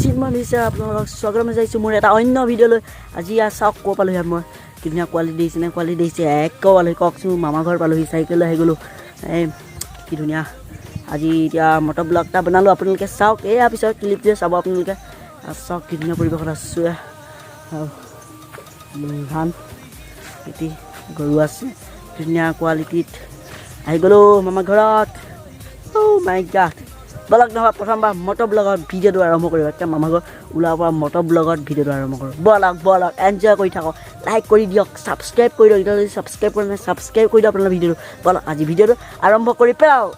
চিনমান হৈছে আপোনালোকক স্বাগতম জনাইছোঁ মোৰ এটা অন্য ভিডিঅ'লৈ। আজি চাওক ক'ৰ পালোহি মই, কি ধুনীয়া কোৱালিটি দিছে নে কোৱালিটি দিছে একো পালোহি কওকচোন। মামা ঘৰ পালোহি, চাইকেল আহি গ'লোঁ। কি ধুনীয়া আজি এতিয়া মটৰ ব্লগ এটা বনালোঁ, আপোনালোকে চাওক। এয়া পিছত ক্লিপটোৱে চাব আপোনালোকে। চাওক কি ধুনীয়া পৰিৱেশত আছোঁ। ধান খেতি গৰু আছে, ধুনীয়া কোৱালিটিত আহি গ'লোঁ মামা ঘৰত। মাই গড, ব্লগ নহয় প্ৰথমবাৰ মটৰ ব্লগত ভিডিঅ'টো আৰম্ভ কৰিব। এতিয়া মামা ঘৰ ওলাব পৰা মটৰ ব্লগত ভিডিঅ'টো আৰম্ভ কৰোঁ। বলক এনজয় কৰি থাকক, লাইক কৰি দিয়ক, ছাবস্ক্ৰাইব কৰি দিয়ক। এতিয়া যদি ছাবস্ক্ৰাইব কৰা নাই ছাবস্ক্ৰাইব কৰি দিয়ক আপোনালোকৰ ভিডিঅ'টো। বলক আজি ভিডিঅ'টো আৰম্ভ কৰি পেলাওঁ।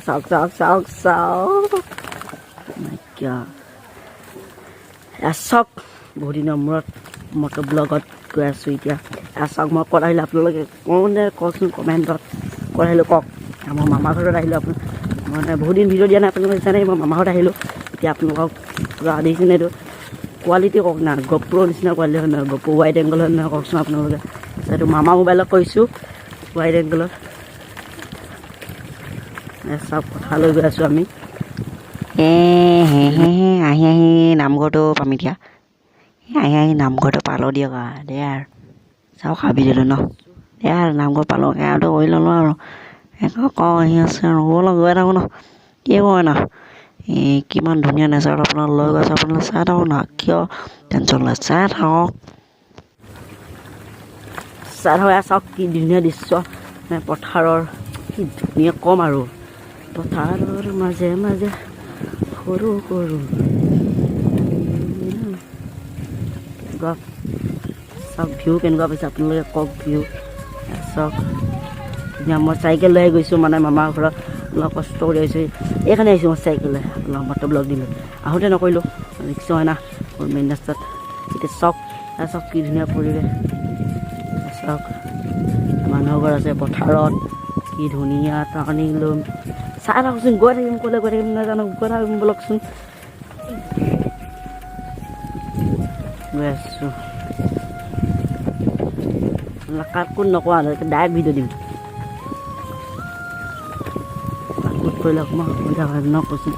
চাওক চাওক বহুত দিনৰ মূৰত মটৰ ব্লগত গৈ আছোঁ। এতিয়া চাওক মই ক'ত আহিলোঁ আপোনালোকে কওকচোন কমেণ্টত। ক'ত আহিলোঁ কওক। মই মামা ঘৰত আহিলোঁ। মই বহুত দিন ভিডিঅ' দিয়া নাই, আপোনালোকে জানে মই মামা ঘৰত আহিলোঁ। এতিয়া আপোনালোকক পূৰা দেখিছেনে এইটো কোৱালিটি কওক না, গপ্ৰ নিচিনা কোৱালিটি হয় নহয়, গপ্ৰ ৱাইড এংগল হয় নহয় কওকচোন আপোনালোকে। এইটো মামা মোবাইলত কৰিছোঁ ৱাইড এংগলত। চব কথা লৈ গৈ আছোঁ আমি। আহি নামঘৰটো পামি দিয়া, আহি নামঘৰটো পালোঁ দিয়ক আৰু দে আৰু চাওক খাবি দিলোঁ ন। দে আৰু নামঘৰ পালোঁ, সেয়াটো কৰি ল'লোঁ আৰু কওঁ আহি আছে আৰু অলপ গৈ থাকোঁ ন। কি কয় না কিমান ধুনীয়া নেচাৰত আপোনাৰ লৈ গৈছে, আপোনালোকে চাই থাকক না, কিয় টেনশ্যন লয়, চাই থাকক। চাওক কি ধুনীয়া দৃশ্য পথাৰৰ, কি ধুনীয়া কম আৰু পথাৰৰ মাজে মাজে সৰু সৰু চাওক ভিউ কেনেকুৱা পাইছে আপোনালোকে কওক। ভিউ চাওক ধুনীয়া। মই চাইকেল লৈ গৈছোঁ মানে মামাৰ ঘৰত, অলপ কষ্ট কৰি আহিছোঁ। এইকাৰণে আহিছোঁ মই চাইকেল লৈ, অলপ মটৰ ব্লগ দিলোঁ। আহোঁতে নকৰিলোঁ, ৰিক্সা হয় না মেইন ৰাস্তাত। এতিয়া চাওক কি ধুনীয়া পৰিৱেশ। চাওক মানুহৰ ঘৰ আছে পথাৰত, কি ধুনীয়া টাৰ্ণিং ল'ম। চাই থাককচোন, গৈ থাকিম ক'লৈ গৈ থাকিম নাজানো, গৈ থাকিম বলকচোন। গৈ আছোঁ কোন নকোৱা ডাইৰেক্ট ভিডিঅ' দিম। কৰি লওক মই সুবিধা হয় ন কৈছোঁ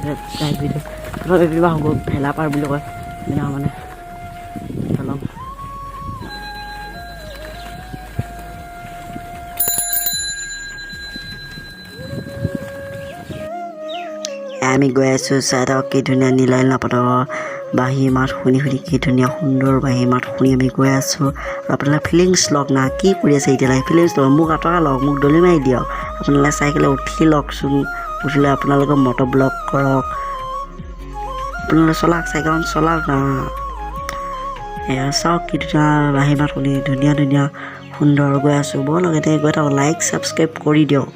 ডাইৰেক্ট ভিডিঅ'। কিবা হ'ব ভেলা পাৰ বুলি কয় মানে চলাম। আমি গৈ আছোঁ, চাই থাকক কি ধুনীয়া নীলা পথাৰ, বাঁহী মাত শুনি কি ধুনীয়া সুন্দৰ বাঁহী মাত শুনি আমি গৈ আছোঁ। আপোনালোকে ফিলিংছ লওক না, কি কৰি আছে এতিয়ালৈকে ফিলিংছ লওক, মোক আঁতৰা লওক, মোক দলি মাৰি দিয়ক। আপোনালোকে চাইকেলে উঠি লওকচোন, উঠিলে আপোনালোকে মটৰ ব্লগ কৰক। আপোনালোকে চলাওক, চাইকেলখন চলাওক না। এয়া চাওক কি ধুনীয়া বাঁহী মাত শুনি ধুনীয়া সুন্দৰ গৈ আছোঁ। বলক এতিয়া গৈ থাকক, লাইক ছাবস্ক্ৰাইব কৰি দিয়ক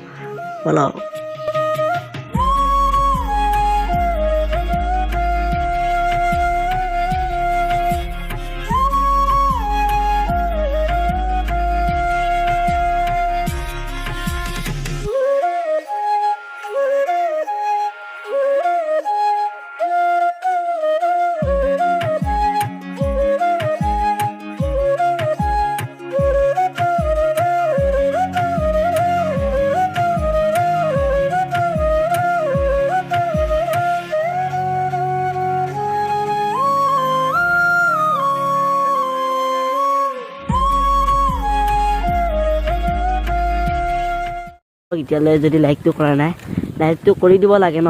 বলক। এতিয়ালৈ যদি লাইকটো কৰা নাই, লাইকটো কৰি দিব লাগে ন।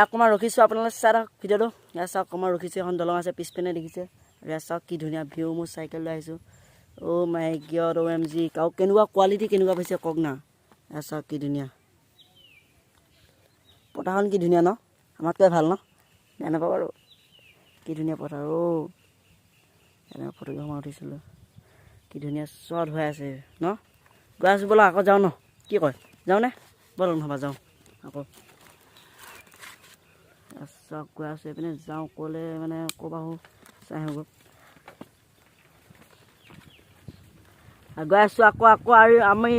অকণমান ৰখিছোঁ, আপোনালোকে চাই থাকক ভিডিঅ'টো। ইয়াত চাওক অকণমান ৰখিছোঁ, এখন দলং আছে পিছপিনে দেখিছে। ইয়াত চাওক কি ধুনীয়া ভিউ, মোৰ চাইকেল লৈ আহিছোঁ। মাই গড OMG, আৰু কেনেকুৱা কোৱালিটি কেনেকুৱা পাইছে কওক না। ইয়াত চাওক কি ধুনীয়া পথাৰখন কি ধুনীয়া ন আমাতকৈ ভাল ন বেয়া নাপাব আৰু কি ধুনীয়া পথাৰ এনেকৈ ফটোগ্ৰাফ উঠিছিলোঁ কি ধুনীয়া চট হৈ আছে ন গৈ আছোঁ ব'লা আকৌ যাওঁ ন কি কয় যাওঁনে ব'লক নহ'বা যাওঁ আকৌ চক গৈ আছোঁ এইপিনে যাওঁ ক'লে মানে ক'ৰপা আহোঁ চাই আহোঁ গৈ আছোঁ আকৌ আৰু আমি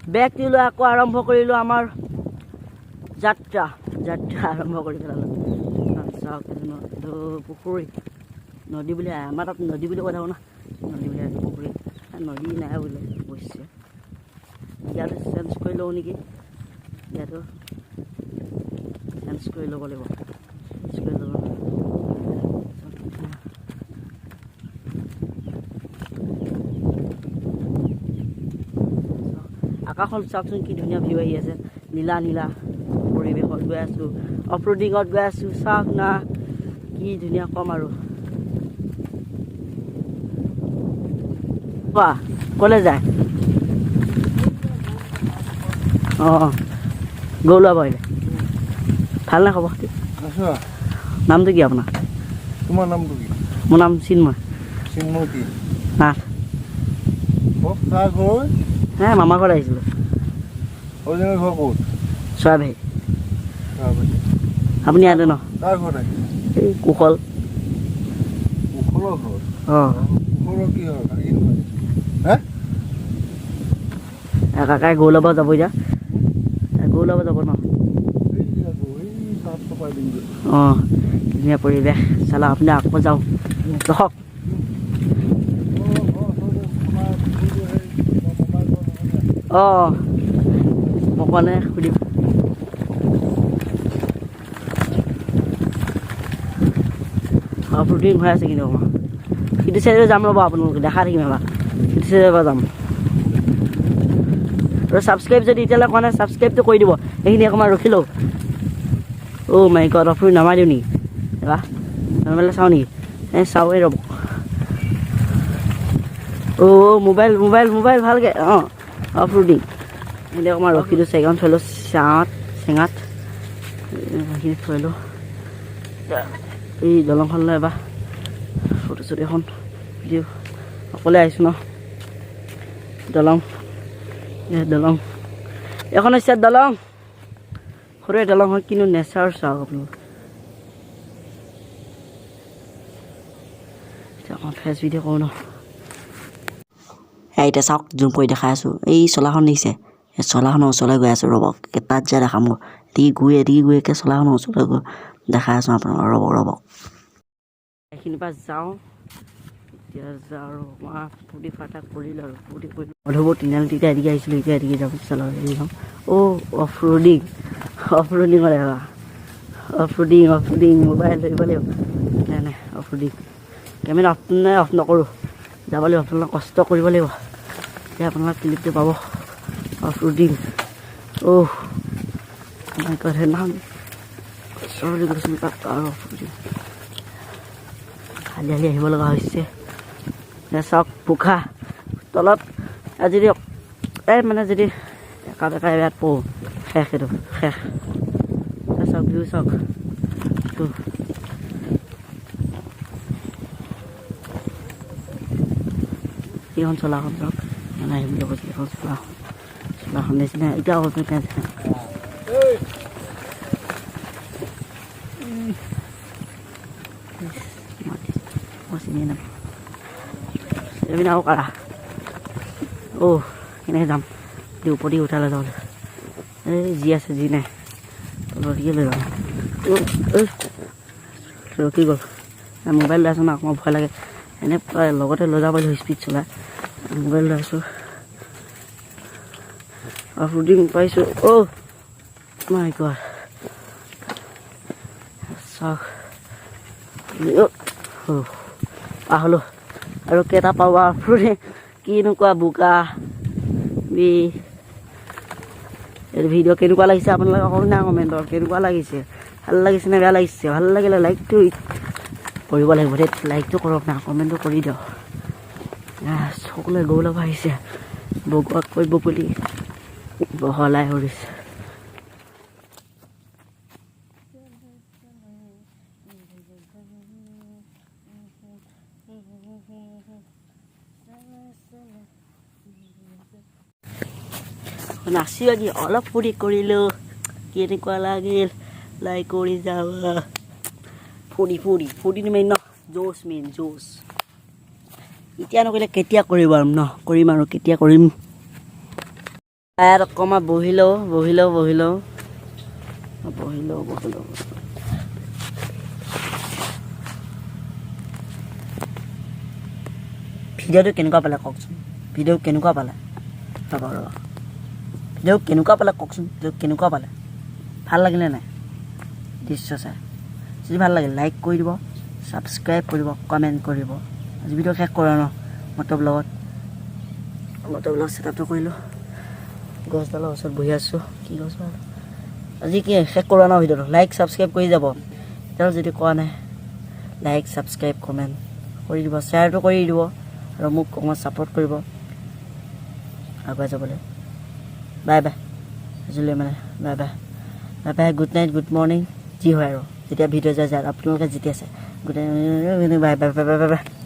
বেগটি লৈ আকৌ আৰম্ভ কৰিলোঁ আমাৰ যাত্ৰা আৰম্ভ কৰি পেলালোঁ চাওক এইটো পুখুৰী নদী বুলি আমাৰ তাত নদী বুলি কৈ থাকোঁ না নদী বুলি পুখুৰী নদী নাই বোলে অৱশ্যে ইয়াতো চেঞ্জ কৰি লওঁ নেকি ইয়াতো চেঞ্জ কৰি ল'ব লাগিব আকাশখন চাওকচোন কি ধুনীয়া ভিউ আহি আছে নীলা পৰিৱেশত গৈ আছোঁ অফ ৰোডিঙত গৈ আছোঁ চাওক না কি ধুনীয়া কম আৰু কোৱা ক'লৈ যায় অঁ গৰু লোৱা পাৰিলে ভাল নাই খবৰ নামটো কি আপোনাৰ তোমাৰ নামটো কি মোৰ নাম চিন্ময় কি নাথ হ্যাঁ মামাৰ ঘৰত আহিছিলোঁ ঘৰ ক'ত চৰাইবাহী আপুনি ইয়াতে ন কাৰ ঘৰত এই কুশল কুশলৰ ঘৰ অঁ কুশলৰ কি হয় কাকাই গৰু ল'ব যাব এতিয়া গৰু ল'ব যাব ন অঁ ধুনীয়া পৰিৱেশ চালা আপুনি আকৌ যাওঁ ৰখক অঁ মই কোৱা নাই সুধিম প্ৰটিন হৈ আছে কিন্তু অকণমান সিটো চাইডে যাম ৰ'ব আপোনালোকে দেখা থাকিম এবাৰ সিটো চাইডৰ পৰা যাম আৰু ছাবস্ক্ৰাইব যদি এতিয়ালৈ কোৱা নাই ছাবস্ক্ৰাইবটো কৰি দিব এইখিনি অকণমান ৰখি লওঁ অ' মাই গড অফ্ৰোডিং নামাই দিওঁ নেকি এবাৰ নৰ্মেলে চাওঁ নেকি চাওঁৱেই ৰ'ব অ' মোবাইল ভালকৈ অঁ অফ্ৰোডিং এতিয়া অকণমান ৰখি দিওঁ চেগান থৈ লওঁ চেঙাত সেইখিনি থৈ লওঁ এই দলংখনলৈ এবাৰ ফটো চটো এখন ভিডিঅ' অকলে আহিছোঁ ন দলং এখন হৈছে দলং সৰুৱে দলং হয় কিন্তু নেচাৰ চাওক আপোনালোক এতিয়া অকণ ফেচ ভিডিঅ' কৰোঁ ন এতিয়া চাওক জুম কৰি দেখাই আছোঁ এই চলাখন দেখিছে এই চলাখনৰ ওচৰলৈ গৈ আছোঁ ৰ'বক তাত যায় দেখাম এদিগি গৈ একে চলাখনৰ ওচৰলৈ গৈ দেখাই আছোঁ আপোনালোকক ৰ'বক এইখিনিৰ পৰা যাওঁ এতিয়া যাওঁ আৰু অকণমান ফূৰ্তি ফাৰ্তা কৰিলোঁ আৰু ফূৰ্তি কৰিলোঁ মধুবোৰ তিনিআলি তেতিয়া এদিকে আহিছিলোঁ এতিয়া এদিকে যাম চলা এদিকে যাম অফ ৰোডিং মোবাইল ধৰিব লাগিব নাই অফ ৰোডিং কেমেৰা অফ নকৰোঁ যাব লাগিব আপোনালোকে কষ্ট কৰিব লাগিব এতিয়া আপোনালোকে ক্লিপটো পাব অফ ৰোডিং সেইদিনাখন গৈছিলোঁ তাত আৰু অফ ৰোডিং হালি আহিব লগা হৈছে চাওক পোখা তলত যদি মানে যদি একা ইয়াত পওঁ শেষ চাওক ভিউ চাওক এইখন চলাখন চাওক আহিম বুলি কৈছে এইখন চলাখন নিচিনা এতিয়া চিনি নাপাওঁ এইপিনে আৰু কাৰা কেনেকৈ যাম ওপৰদি উঠালে যাব এই যি আছে যি নাই তলতিকে লৈ যাম ৰখি গ'ল মোবাইল লৈ আছোঁ ন অকণমান ভয় লাগে এনে লগতে লৈ যাব পাৰিলোঁ স্পীড চলাই মোবাইল লৈ আছোঁ অফ ৰোডিং পাইছোঁ মাই গড চাওক পাহলোঁ আৰু কেইটা পাব অফ্ৰোডিং কিনেকুৱা বোকা ভিডিঅ' কেনেকুৱা লাগিছে আপোনালোকে কওক না কমেণ্টত কেনেকুৱা লাগিছে ভাল লাগিছে নে বেয়া লাগিছে ভাল লাগিলে লাইকটো কৰিব লাগিব দেই লাইকটো কৰক না কমেণ্টটো কৰি দিয়ক সকলোৱে গৌ ল'ব আহিছে বগোৱাক কৰিব বুলি বহলাই কৰিছে নাচি বাগি অলপ ফূৰ্তি কৰিলোঁ কেনেকুৱা লাগিল লাইক কৰি যাবা ফূৰ্তি মেইন ন জোচ মেইন জোচ এতিয়া নকৰিলে কেতিয়া কৰিব আৰু ন কৰিম আৰু কেতিয়া কৰিম ইয়াত অকণমান বহি লওঁ ভিডিঅ'টো কেনেকুৱা পালে কওকচোন ভিডিঅ' কেনেকুৱা পালে কওকচোন ভিডিঅ' কেনেকুৱা পালে ভাল লাগিলে নাই দৃশ্য চাই যদি ভাল লাগে লাইক কৰি দিব ছাবস্ক্ৰাইব কৰিব কমেণ্ট কৰিব আজি ভিডিঅ' শেষ কৰা ন মটৰ ব্লগত ছেটআপটো কৰিলোঁ গছডালৰ ওচৰত বহি আছোঁ কি গছ বাৰু আজি কি শেষ কৰা ন ভিডিঅ'টো লাইক ছাবস্ক্ৰাইব কৰি যাব এতিয়াও যদি কোৱা নাই লাইক ছাবস্ক্ৰাইব কমেণ্ট কৰি দিব শ্বেয়াৰটো কৰি দিব আৰু মোক অকণমান ছাপোৰ্ট কৰিব আগুৱাই যাবলৈ বাই বাই আজিলৈ মানে bye bye good night good morning যি হয় আৰু যেতিয়া ভিডিঅ' যায় আপোনালোকে যেতিয়া চাই গুড নাইট বাই বাই